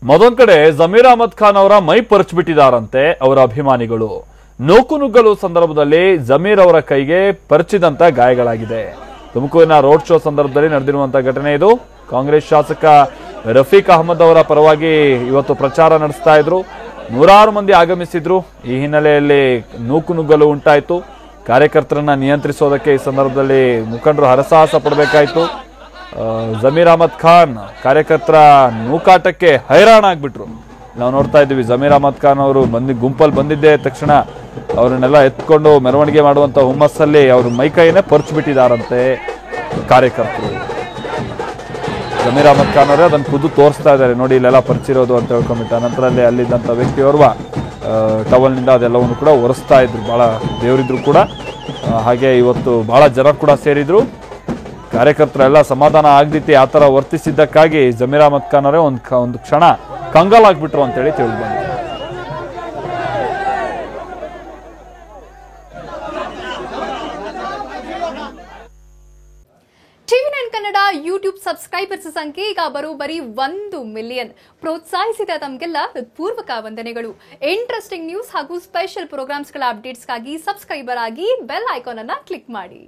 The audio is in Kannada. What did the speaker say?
ಮತ್ತೊಂದ್ ಕಡೆ ಜಮೀರ್ ಅಹಮದ್ ಖಾನ್ ಅವರ ಮೈ ಪರಚಿಬಿಟ್ಟಿದ್ದಾರಂತೆ ಅವರ ಅಭಿಮಾನಿಗಳು. ನೂಕುನುಗ್ಗಲು ಸಂದರ್ಭದಲ್ಲಿ ಜಮೀರ್ ಅವರ ಕೈಗೆ ಪರಚಿದಂತ ಗಾಯಗಳಾಗಿದೆ. ತುಮಕೂರಿನ ರೋಡ್ ಶೋ ಸಂದರ್ಭದಲ್ಲಿ ನಡೆದಿರುವಂತಹ ಘಟನೆ ಇದು. ಕಾಂಗ್ರೆಸ್ ಶಾಸಕ ರಫೀಕ್ ಅಹಮದ್ ಅವರ ಪರವಾಗಿ ಇವತ್ತು ಪ್ರಚಾರ ನಡೆಸ್ತಾ ಇದ್ರು. ನೂರಾರು ಮಂದಿ ಆಗಮಿಸಿದ್ರು. ಈ ಹಿನ್ನೆಲೆಯಲ್ಲಿ ನೂಕುನುಗ್ಗಲು ಉಂಟಾಯಿತು. ಕಾರ್ಯಕರ್ತರನ್ನ ನಿಯಂತ್ರಿಸೋದಕ್ಕೆ ಈ ಸಂದರ್ಭದಲ್ಲಿ ಮುಖಂಡರು ಹರಸಾಹಸ ಪಡಬೇಕಾಯಿತು. ಜಮೀರ್ ಅಹಮದ್ ಖಾನ್ ಕಾರ್ಯಕರ್ತರ ನೂಕಾಟಕ್ಕೆ ಹೈರಾಣಾಗ್ಬಿಟ್ರು. ನಾವು ನೋಡ್ತಾ ಇದ್ದೀವಿ, ಜಮೀರ್ ಅಹಮದ್ ಖಾನ್ ಅವರು ಗುಂಪಲ್ಲಿ ಬಂದಿದ್ದೇ ತಕ್ಷಣ ಅವರನ್ನೆಲ್ಲ ಎತ್ಕೊಂಡು ಮೆರವಣಿಗೆ ಮಾಡುವಂತ ಹುಮ್ಮಸ್ಸಲ್ಲಿ ಅವ್ರ ಮೈಕೈಯನ್ನೇ ಪರ್ಚ್ಬಿಟ್ಟಿದ್ದಾರಂತೆ ಕಾರ್ಯಕರ್ತರು. ಜಮೀರ್ ಅಹಮದ್ ಖಾನ್ ಅವರೇ ಅದನ್ನು ಖುದ್ದು ತೋರಿಸ್ತಾ ಇದ್ದಾರೆ, ನೋಡಿ ಇಲ್ಲೆಲ್ಲ ಪರಿಚಿರೋದು ಅಂತ ಹೇಳ್ಕೊಂಡ್ಬಿಟ್ಟು. ನಂತರ ಅಲ್ಲಿದ್ದಂಥ ವ್ಯಕ್ತಿಯೋರ್ವ ಟವಲ್ನಿಂದ ಅದೆಲ್ಲವನ್ನು ಕೂಡ ಒರೆಸ್ತಾ ಇದ್ರು. ಬಹಳ ದೇವರಿದ್ರು ಕೂಡ. ಹಾಗೆ ಇವತ್ತು ಬಹಳ ಜನ ಕೂಡ ಸೇರಿದ್ರು. ಕಾರ್ಯಕರ್ತರೆಲ್ಲ ಸಮಾಧಾನ ಆಗದಿತ್ತು ಆ ಥರ ವರ್ತಿಸಿದ್ದಕ್ಕಾಗಿ ಜಮೀರ್ ಅಹಮದ್ ಖಾನ್ ಅವರೇ ಒಂದು ಕ್ಷಣ ಕಂಗಾಲಾಗ್ಬಿಟ್ರು ಅಂತೇಳಿ ತಿಳಿದು ಟಿವಿ9 ಕನ್ನಡ ಯೂಟ್ಯೂಬ್ ಸಬ್ಸ್ಕ್ರೈಬರ್ಸ್ ಸಂಖ್ಯೆ ಈಗ ಬರೋಬ್ಬರಿ 1 ಮಿಲಿಯನ್. ಪ್ರೋತ್ಸಾಹಿಸಿದ ತಮಗೆಲ್ಲ ಪೂರ್ವಕ ವಂದನೆಗಳು. ಇಂಟ್ರೆಸ್ಟಿಂಗ್ ನ್ಯೂಸ್ ಹಾಗೂ ಸ್ಪೆಷಲ್ ಪ್ರೋಗ್ರಾಮ್ಸ್ಗಳ ಅಪ್ಡೇಟ್ಸ್ಗಾಗಿ ಸಬ್ಸ್ಕ್ರೈಬರ್ ಆಗಿ ಬೆಲ್ ಐಕಾನ್ ಅನ್ನು ಕ್ಲಿಕ್ ಮಾಡಿ.